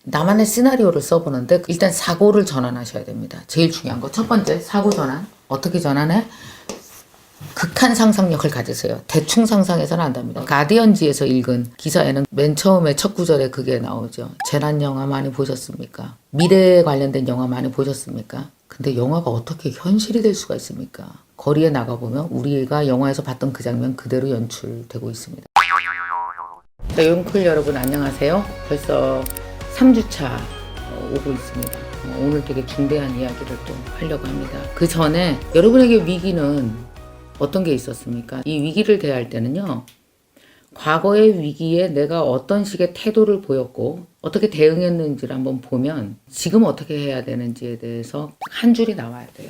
나만의 시나리오를 써보는데 일단 사고를 전환하셔야 됩니다. 제일 중요한 거. 첫 번째, 사고 전환. 어떻게 전환해? 극한 상상력을 가지세요. 대충 상상해서는 안 됩니다. 가디언지에서 읽은 기사에는 맨 처음에 첫 구절에 그게 나오죠. 재난 영화 많이 보셨습니까? 미래에 관련된 영화 많이 보셨습니까? 근데 영화가 어떻게 현실이 될 수가 있습니까? 거리에 나가보면 우리가 영화에서 봤던 그 장면 그대로 연출되고 있습니다. 자, 용클 여러분 안녕하세요. 벌써 3주차 오고 있습니다. 오늘 되게 중대한 이야기를 또 하려고 합니다. 그 전에 여러분에게 위기는 어떤 게 있었습니까? 이 위기를 대할 때는요. 과거의 위기에 내가 어떤 식의 태도를 보였고 어떻게 대응했는지를 한번 보면 지금 어떻게 해야 되는지에 대해서 한 줄이 나와야 돼요.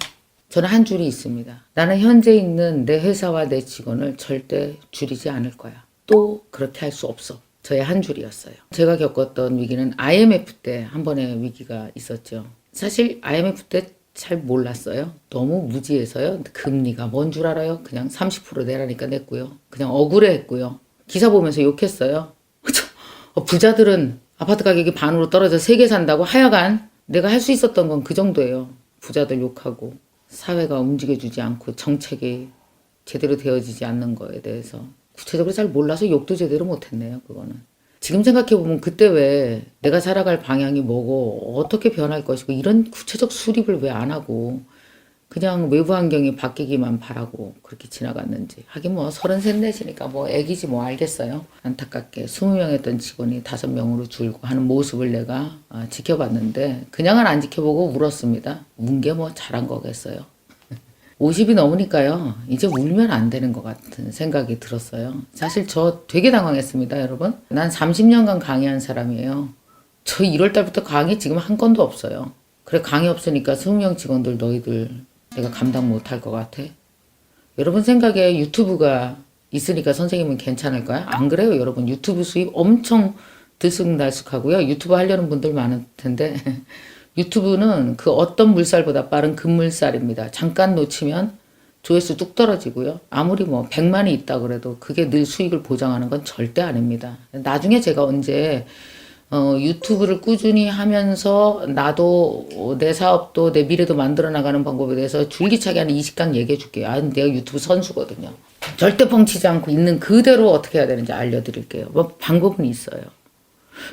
저는 한 줄이 있습니다. 나는 현재 있는 내 회사와 내 직원을 절대 줄이지 않을 거야. 또 그렇게 할 수 없어. 저의 한 줄이었어요. 제가 겪었던 위기는 IMF 때 한 번의 위기가 있었죠. 사실 IMF 때 잘 몰랐어요. 너무 무지해서요. 금리가 뭔 줄 알아요? 그냥 30% 내라니까 냈고요. 그냥 억울해했고요. 기사 보면서 욕했어요. 부자들은 아파트 가격이 반으로 떨어져 3개 산다고. 하여간 내가 할 수 있었던 건 그 정도예요. 부자들 욕하고 사회가 움직여주지 않고 정책이 제대로 되어지지 않는 거에 대해서 구체적으로 잘 몰라서 욕도 제대로 못했네요. 그거는. 지금 생각해보면 그때 왜 내가 살아갈 방향이 뭐고 어떻게 변할 것이고 이런 구체적 수립을 왜 안 하고 그냥 외부 환경이 바뀌기만 바라고 그렇게 지나갔는지. 하긴 뭐 33이니까 뭐 애기지 뭐 알겠어요. 안타깝게 20명 했던 직원이 5명으로 줄고 하는 모습을 내가 지켜봤는데 그냥은 안 지켜보고 울었습니다. 운 게 뭐 잘한 거겠어요. 50이 넘으니까요. 이제 울면 안 되는 것 같은 생각이 들었어요. 사실 저 되게 당황했습니다, 여러분. 난 30년간 강의한 사람이에요. 저 1월 달부터 강의 지금 한 건도 없어요. 그래, 강의 없으니까 20명 직원들 너희들 내가 감당 못할 것 같아. 여러분 생각에 유튜브가 있으니까 선생님은 괜찮을까요? 안 그래요, 여러분. 유튜브 수입 엄청 들쑥날쑥하고요. 유튜브 하려는 분들 많을 텐데 유튜브는 그 어떤 물살보다 빠른 급물살입니다. 잠깐 놓치면 조회수 뚝 떨어지고요. 아무리 뭐 100만이 있다 그래도 그게 늘 수익을 보장하는 건 절대 아닙니다. 나중에 제가 언제 유튜브를 꾸준히 하면서 나도 내 사업도 내 미래도 만들어 나가는 방법에 대해서 줄기차게 한 20강 얘기해 줄게요. 내가 유튜브 선수거든요. 절대 뻥치지 않고 있는 그대로 어떻게 해야 되는지 알려드릴게요. 뭐 방법은 있어요.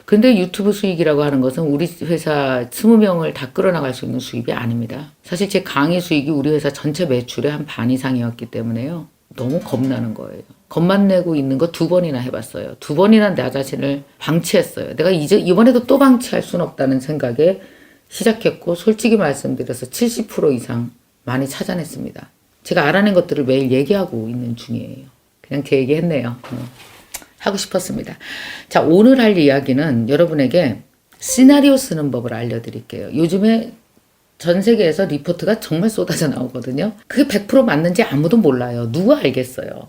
근데 유튜브 수익이라고 하는 것은 우리 회사 20명을 다 끌어나갈 수 있는 수입이 아닙니다. 사실 제 강의 수익이 우리 회사 전체 매출의 한 반 이상이었기 때문에요. 너무 겁나는 거예요. 겁만 내고 있는 거 2번이나 해봤어요. 2번이나 나 자신을 방치했어요. 내가 이번에도 또 방치할 수는 없다는 생각에 시작했고 솔직히 말씀드려서 70% 이상 많이 찾아냈습니다. 제가 알아낸 것들을 매일 얘기하고 있는 중이에요. 그냥 제 얘기했네요. 하고 싶었습니다. 자, 오늘 할 이야기는 여러분에게 시나리오 쓰는 법을 알려드릴게요. 요즘에 전 세계에서 리포트가 정말 쏟아져 나오거든요. 그게 100% 맞는지 아무도 몰라요. 누가 알겠어요.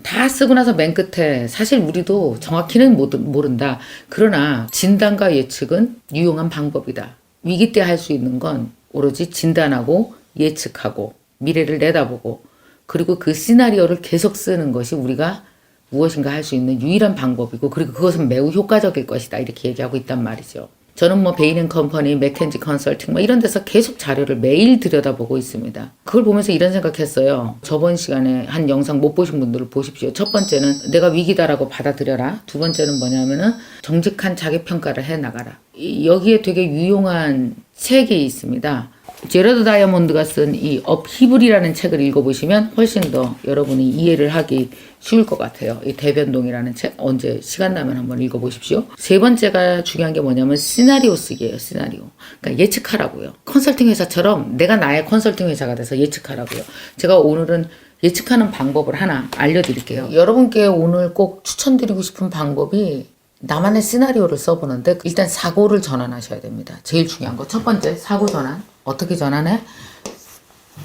다 쓰고 나서 맨 끝에 사실 우리도 정확히는 모른다. 그러나 진단과 예측은 유용한 방법이다. 위기 때 할 수 있는 건 오로지 진단하고 예측하고 미래를 내다보고 그리고 그 시나리오를 계속 쓰는 것이 우리가 무엇인가 할 수 있는 유일한 방법이고 그리고 그것은 매우 효과적일 것이다 이렇게 얘기하고 있단 말이죠. 저는 뭐 베인앤컴퍼니, 맥켄지 컨설팅 뭐 이런 데서 계속 자료를 매일 들여다보고 있습니다. 그걸 보면서 이런 생각했어요. 저번 시간에 한 영상 못 보신 분들을 보십시오. 첫 번째는 내가 위기다라고 받아들여라. 두 번째는 뭐냐면은 정직한 자기평가를 해나가라. 여기에 되게 유용한 책이 있습니다. 제러드 다이아몬드가 쓴 이 업히블이라는 책을 읽어보시면 훨씬 더 여러분이 이해를 하기 쉬울 것 같아요. 이 대변동이라는 책 언제 시간 나면 한번 읽어보십시오. 세 번째가 중요한 게 뭐냐면 시나리오 쓰기예요. 시나리오. 그러니까 예측하라고요. 컨설팅 회사처럼 내가 나의 컨설팅 회사가 돼서 예측하라고요. 제가 오늘은 예측하는 방법을 하나 알려드릴게요. 여러분께 오늘 꼭 추천드리고 싶은 방법이 나만의 시나리오를 써보는데 일단 사고를 전환하셔야 됩니다. 제일 중요한 거. 첫 번째, 사고 전환. 어떻게 전환해?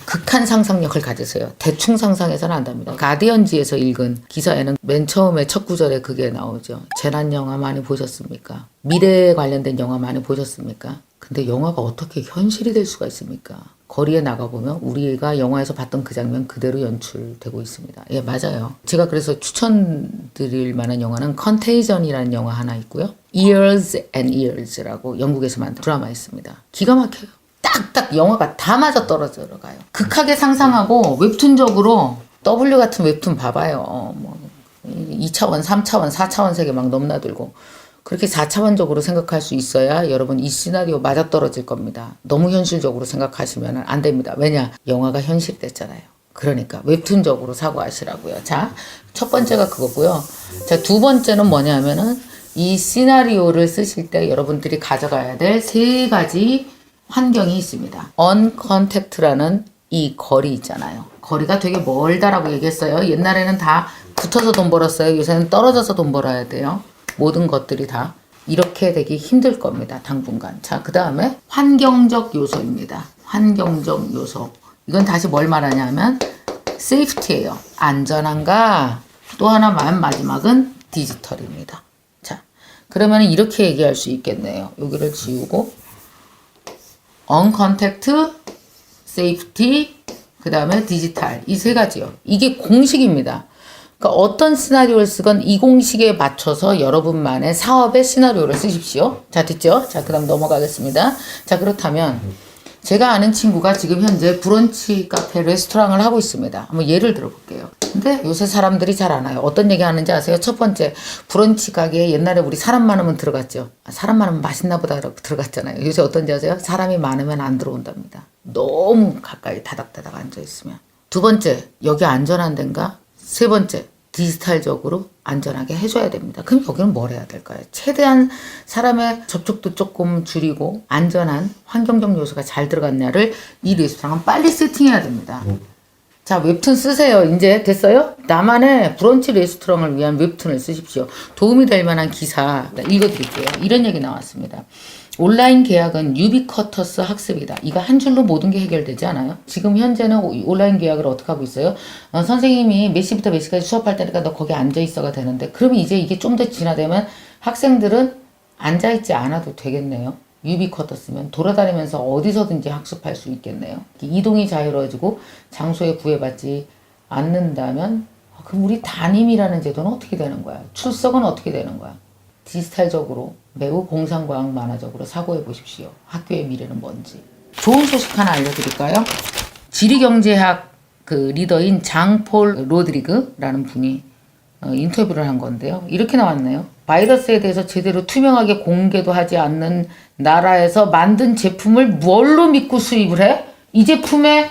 극한 상상력을 가지세요. 대충 상상해서는 안 됩니다. 가디언지에서 읽은 기사에는 맨 처음에 첫 구절에 그게 나오죠. 재난 영화 많이 보셨습니까? 미래에 관련된 영화 많이 보셨습니까? 근데 영화가 어떻게 현실이 될 수가 있습니까? 거리에 나가보면 우리가 영화에서 봤던 그 장면 그대로 연출되고 있습니다. 예, 맞아요. 제가 그래서 추천드릴 만한 영화는 컨테이전이라는 영화 하나 있고요. Years and Years라고 영국에서 만든 드라마 있습니다. 기가 막혀요. 딱딱 영화가 다 맞아 떨어져 가요. 극하게 상상하고 웹툰적으로 W 같은 웹툰 봐봐요. 뭐 2차원, 3차원, 4차원 세계 막 넘나들고 그렇게 4차원적으로 생각할 수 있어야 여러분 이 시나리오 맞아떨어질 겁니다. 너무 현실적으로 생각하시면 안 됩니다. 왜냐? 영화가 현실됐잖아요. 그러니까 웹툰적으로 사고하시라고요. 자, 첫 번째가 그거고요. 자, 두 번째는 뭐냐면은 이 시나리오를 쓰실 때 여러분들이 가져가야 될 세 가지 환경이 있습니다. 언컨택트라는 이 거리 있잖아요. 거리가 되게 멀다라고 얘기했어요. 옛날에는 다 붙어서 돈 벌었어요. 요새는 떨어져서 돈 벌어야 돼요. 모든 것들이 다 이렇게 되기 힘들 겁니다. 당분간. 자, 그 다음에 환경적 요소입니다. 환경적 요소. 이건 다시 뭘 말하냐면 세이프티예요. 안전한가? 또 하나 마지막은 디지털입니다. 자, 그러면 이렇게 얘기할 수 있겠네요. 여기를 지우고 언컨택트, 세이프티, 그 다음에 디지털. 이 세 가지요. 이게 공식입니다. 그러니까 어떤 시나리오를 쓰건 이 공식에 맞춰서 여러분만의 사업의 시나리오를 쓰십시오. 자, 됐죠? 자, 그 다음 넘어가겠습니다. 자, 그렇다면 제가 아는 친구가 지금 현재 브런치 카페 레스토랑을 하고 있습니다. 한번 예를 들어볼게요. 근데 요새 사람들이 잘 안 와요. 어떤 얘기 하는지 아세요? 첫 번째, 브런치 가게에 옛날에 우리 사람 많으면 들어갔죠. 사람 많으면 맛있나 보다 들어갔잖아요. 요새 어떤지 아세요? 사람이 많으면 안 들어온답니다. 너무 가까이 다닥다닥 앉아있으면. 두 번째, 여기 안전한 데인가? 세 번째, 디지털적으로 안전하게 해줘야 됩니다. 그럼 여기는 뭘 해야 될까요? 최대한 사람의 접촉도 조금 줄이고 안전한 환경적 요소가 잘 들어갔냐를 이 레스토랑은 빨리 세팅해야 됩니다. 자, 웹툰 쓰세요. 이제 됐어요? 나만의 브런치 레스토랑을 위한 웹툰을 쓰십시오. 도움이 될 만한 기사 읽어드릴게요. 이런 얘기 나왔습니다. 온라인 계약은 유비쿼터스 학습이다. 이거 한 줄로 모든 게 해결되지 않아요? 지금 현재는 온라인 계약을 어떻게 하고 있어요? 선생님이 몇 시부터 몇 시까지 수업할 테니까 너 거기 앉아 있어가 되는데 그러면 이제 이게 좀 더 진화되면 학생들은 앉아 있지 않아도 되겠네요. 유비쿼터스면 돌아다니면서 어디서든지 학습할 수 있겠네요. 이동이 자유로워지고 장소에 구애받지 않는다면 그럼 우리 담임이라는 제도는 어떻게 되는 거야? 출석은 어떻게 되는 거야? 디지털적으로 매우 공상과학 만화적으로 사고해 보십시오. 학교의 미래는 뭔지. 좋은 소식 하나 알려드릴까요? 지리경제학 그 리더인 장폴 로드리그라는 분이 인터뷰를 한 건데요. 이렇게 나왔네요. 바이러스에 대해서 제대로 투명하게 공개도 하지 않는 나라에서 만든 제품을 뭘로 믿고 수입을 해? 이 제품에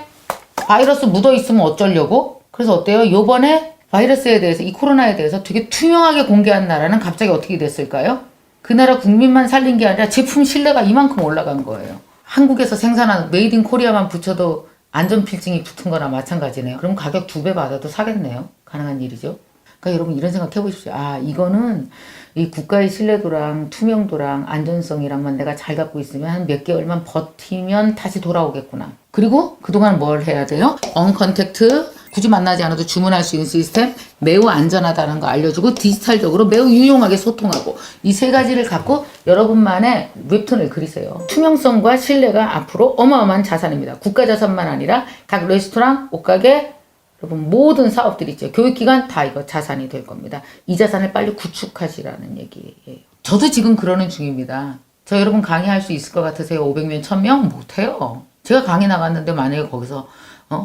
바이러스 묻어 있으면 어쩌려고? 그래서 어때요? 요번에 바이러스에 대해서 이 코로나에 대해서 되게 투명하게 공개한 나라는 갑자기 어떻게 됐을까요? 그 나라 국민만 살린 게 아니라 제품 신뢰가 이만큼 올라간 거예요. 한국에서 생산한 메이드 인 코리아만 붙여도 안전필증이 붙은 거나 마찬가지네요. 그럼 가격 2배 받아도 사겠네요. 가능한 일이죠. 그러니까 여러분 이런 생각 해보십시오. 아, 이거는 이 국가의 신뢰도랑 투명도랑 안전성이랑만 내가 잘 갖고 있으면 한 몇 개월만 버티면 다시 돌아오겠구나. 그리고 그동안 뭘 해야 돼요? 언컨택트, 굳이 만나지 않아도 주문할 수 있는 시스템, 매우 안전하다는 거 알려주고 디지털적으로 매우 유용하게 소통하고 이 세 가지를 갖고 여러분만의 웹툰을 그리세요. 투명성과 신뢰가 앞으로 어마어마한 자산입니다. 국가 자산만 아니라 각 레스토랑, 옷가게, 여러분 모든 사업들이 있죠. 교육기관 다 이거 자산이 될 겁니다. 이 자산을 빨리 구축하시라는 얘기예요. 저도 지금 그러는 중입니다. 저 여러분 강의할 수 있을 것 같으세요? 500명, 1000명? 못해요. 제가 강의 나갔는데 만약에 거기서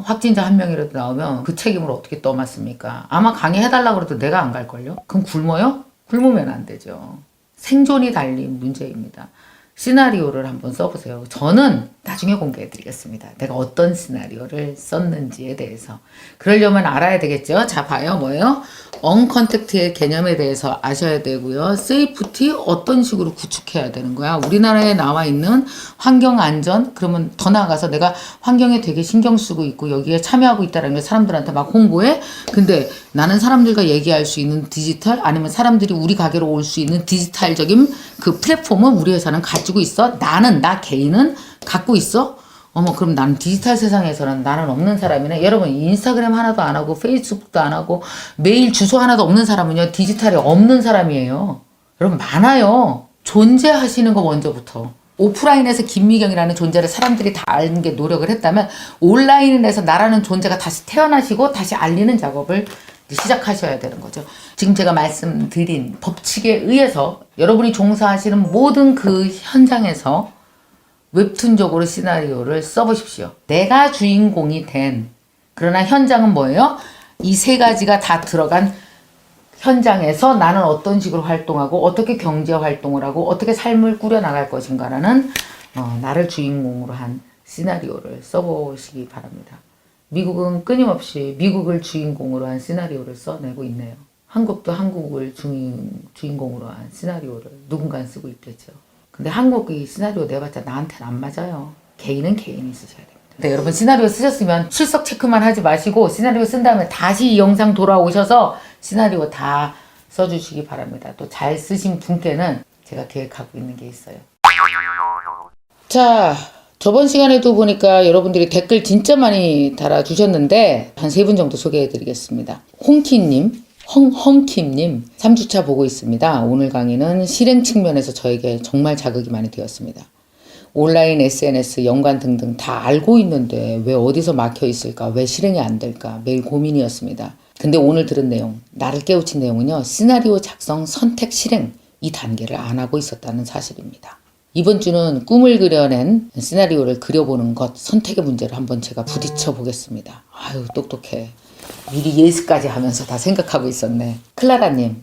확진자 1명이라도 나오면 그 책임을 어떻게 떠맡습니까? 아마 강의해달라고 해도 내가 안 갈걸요? 그럼 굶어요? 굶으면 안 되죠. 생존이 달린 문제입니다. 시나리오를 한번 써보세요. 저는 나중에 공개해드리겠습니다. 내가 어떤 시나리오를 썼는지에 대해서. 그러려면 알아야 되겠죠? 자, 봐요. 뭐예요? 언컨택트의 개념에 대해서 아셔야 되고요. 세이프티 어떤 식으로 구축해야 되는 거야? 우리나라에 나와 있는 환경 안전, 그러면 더 나아가서 내가 환경에 되게 신경 쓰고 있고 여기에 참여하고 있다는 걸 사람들한테 막 홍보해. 근데 나는 사람들과 얘기할 수 있는 디지털, 아니면 사람들이 우리 가게로 올 수 있는 디지털적인 그 플랫폼은 우리 회사는 가지고 있어. 나 개인은 갖고 있어. 그럼 나는 디지털 세상에서는 나는 없는 사람이네. 여러분 인스타그램 하나도 안 하고 페이스북도 안 하고 메일 주소 하나도 없는 사람은요 디지털에 없는 사람이에요. 여러분 많아요. 존재하시는 거 먼저부터 오프라인에서 김미경이라는 존재를 사람들이 다 아는 게 노력을 했다면 온라인에서 나라는 존재가 다시 태어나시고 다시 알리는 작업을 시작하셔야 되는 거죠. 지금 제가 말씀드린 법칙에 의해서 여러분이 종사하시는 모든 그 현장에서 웹툰적으로 시나리오를 써보십시오. 내가 주인공이 된, 그러나 현장은 뭐예요? 이 세 가지가 다 들어간 현장에서 나는 어떤 식으로 활동하고 어떻게 경제 활동을 하고 어떻게 삶을 꾸려나갈 것인가라는 나를 주인공으로 한 시나리오를 써보시기 바랍니다. 미국은 끊임없이 미국을 주인공으로 한 시나리오를 써내고 있네요. 한국도 한국을 주인공으로 한 시나리오를 누군가 쓰고 있겠죠. 근데 한국이 시나리오 내봤자 나한테는 안 맞아요. 개인은 개인이 쓰셔야 됩니다. 네, 여러분 시나리오 쓰셨으면 출석 체크만 하지 마시고 시나리오 쓴 다음에 다시 이 영상 돌아오셔서 시나리오 다 써주시기 바랍니다. 또 잘 쓰신 분께는 제가 계획하고 있는 게 있어요. 자, 저번 시간에도 보니까 여러분들이 댓글 진짜 많이 달아주셨는데 한 3분 정도 소개해드리겠습니다. 홍키님, 헝킴님 3주차 보고 있습니다. 오늘 강의는 실행 측면에서 저에게 정말 자극이 많이 되었습니다. 온라인 SNS, 연관 등등 다 알고 있는데 왜 어디서 막혀 있을까? 왜 실행이 안 될까? 매일 고민이었습니다. 근데 오늘 들은 내용, 나를 깨우친 내용은요. 시나리오 작성, 선택, 실행 이 단계를 안 하고 있었다는 사실입니다. 이번 주는 꿈을 그려낸 시나리오를 그려보는 것, 선택의 문제를 한번 제가 부딪혀 보겠습니다. 아유 똑똑해. 미리 예습까지 하면서 다 생각하고 있었네. 클라라님,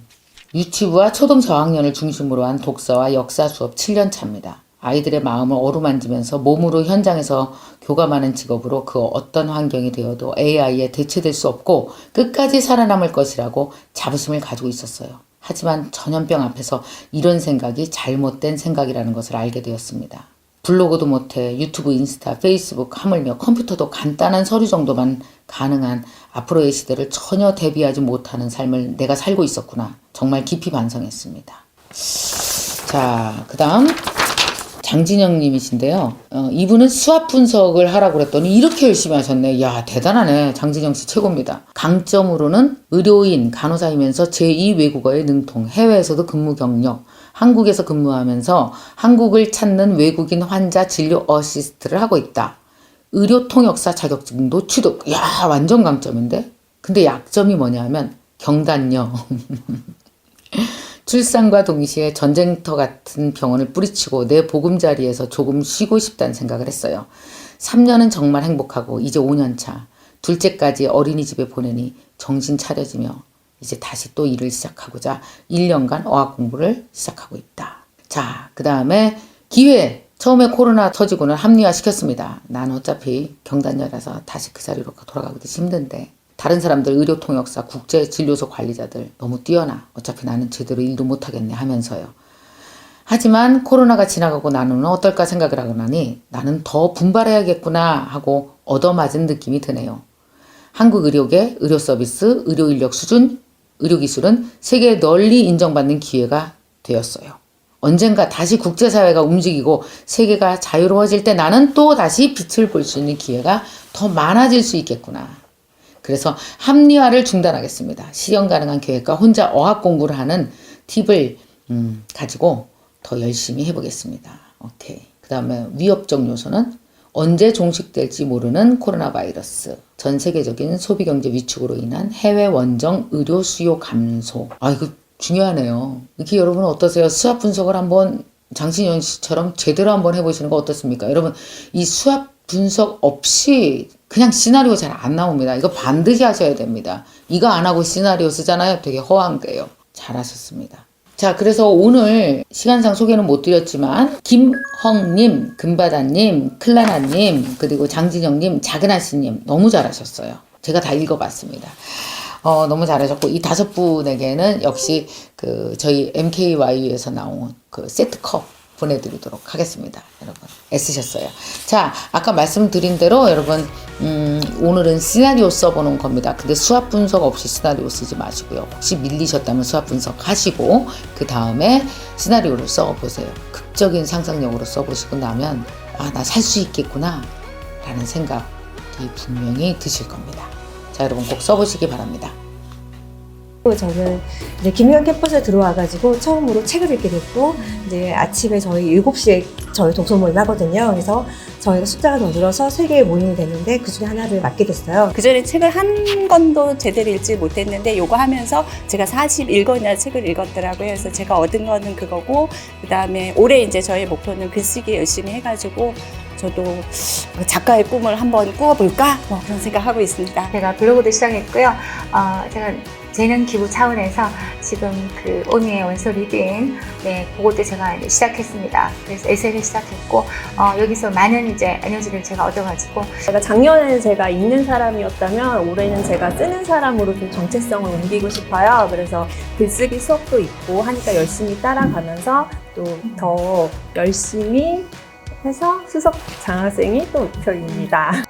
유치부와 초등 저학년을 중심으로 한 독서와 역사 수업 7년 차입니다. 아이들의 마음을 어루만지면서 몸으로 현장에서 교감하는 직업으로 그 어떤 환경이 되어도 AI에 대체될 수 없고 끝까지 살아남을 것이라고 자부심을 가지고 있었어요. 하지만 전염병 앞에서 이런 생각이 잘못된 생각이라는 것을 알게 되었습니다. 블로그도 못해 유튜브, 인스타, 페이스북 하물며 컴퓨터도 간단한 서류 정도만 가능한 앞으로의 시대를 전혀 대비하지 못하는 삶을 내가 살고 있었구나. 정말 깊이 반성했습니다. 자, 그 다음 장진영 님이신데요. 이분은 수학 분석을 하라고 그랬더니 이렇게 열심히 하셨네. 야, 대단하네. 장진영 씨 최고입니다. 강점으로는 의료인, 간호사이면서 제2 외국어에 능통, 해외에서도 근무 경력, 한국에서 근무하면서 한국을 찾는 외국인 환자 진료 어시스트를 하고 있다. 의료 통역사 자격증도 취득. 야, 완전 강점인데? 근데 약점이 뭐냐면 경단녀. 출산과 동시에 전쟁터 같은 병원을 뿌리치고 내 보금자리에서 조금 쉬고 싶다는 생각을 했어요. 3년은 정말 행복하고 이제 5년 차. 둘째까지 어린이집에 보내니 정신 차려지며 이제 다시 또 일을 시작하고자 1년간 어학 공부를 시작하고 있다. 자, 그 다음에 기회. 처음에 코로나 터지고는 합리화시켰습니다. 난 어차피 경단녀라서 다시 그 자리로 돌아가기도 힘든데 다른 사람들 의료통역사, 국제진료소 관리자들 너무 뛰어나. 어차피 나는 제대로 일도 못하겠네 하면서요. 하지만 코로나가 지나가고 나는 어떨까 생각을 하고 나니 나는 더 분발해야겠구나 하고 얻어맞은 느낌이 드네요. 한국 의료계, 의료서비스, 의료인력 수준, 의료기술은 세계에 널리 인정받는 기회가 되었어요. 언젠가 다시 국제사회가 움직이고 세계가 자유로워질 때 나는 또 다시 빛을 볼 수 있는 기회가 더 많아질 수 있겠구나. 그래서 합리화를 중단하겠습니다. 실현 가능한 계획과 혼자 어학 공부를 하는 팁을 가지고 더 열심히 해보겠습니다. 오케이. 그 다음에 위협적 요소는 언제 종식될지 모르는 코로나 바이러스, 전 세계적인 소비 경제 위축으로 인한 해외 원정 의료 수요 감소. 아, 이거 중요하네요. 이렇게 여러분 어떠세요? 수학 분석을 한번 장신영 씨처럼 제대로 한번 해보시는 거 어떻습니까? 여러분 이 수학 분석 없이 그냥 시나리오 잘 안 나옵니다. 이거 반드시 하셔야 됩니다. 이거 안 하고 시나리오 쓰잖아요. 되게 허황돼요. 잘하셨습니다. 자, 그래서 오늘 시간상 소개는 못 드렸지만 김헝님, 금바다님, 클라나님, 그리고 장진영님, 작은아씨님 너무 잘하셨어요. 제가 다 읽어봤습니다. 너무 잘하셨고 이 5분에게는 역시 그 저희 MKYU에서 나온 그 세트컵 보내드리도록 하겠습니다. 여러분 애쓰셨어요. 자, 아까 말씀드린 대로 여러분 오늘은 시나리오 써보는 겁니다. 근데 수학 분석 없이 시나리오 쓰지 마시고요. 혹시 밀리셨다면 수학 분석 하시고 그 다음에 시나리오를 써보세요. 극적인 상상력으로 써보시고 나면 아, 나 살 수 있겠구나 라는 생각이 분명히 드실 겁니다. 자, 여러분 꼭 써보시기 바랍니다. 저는 이제 김유한 캠퍼스에 들어와가지고 처음으로 책을 읽게 됐고, 이제 아침에 저희 7시에 저희 독서 모임 하거든요. 그래서 저희가 숫자가 더 늘어서 3개의 모임이 됐는데 그 중에 하나를 맡게 됐어요. 그전에 책을 한 권도 제대로 읽지 못했는데 요거 하면서 제가 41권이나 책을 읽었더라고요. 그래서 제가 얻은 거는 그거고, 그 다음에 올해 이제 저의 목표는 글쓰기 열심히 해가지고 저도 작가의 꿈을 한번 꾸어볼까? 뭐 그런 생각하고 있습니다. 제가 블로그도 시작했고요. 제가 재능 기부 차원에서 지금 그 오니의 원서 리딩, 네, 그것도 제가 이제 시작했습니다. 그래서 에세이를 시작했고, 여기서 많은 이제 에너지를 제가 얻어가지고. 작년에는 제가 읽는 사람이었다면 올해는 제가 쓰는 사람으로 좀 정체성을 옮기고 싶어요. 그래서 글쓰기 수업도 있고 하니까 열심히 따라가면서 또 더 열심히 해서 수석 장학생이 또 목표입니다.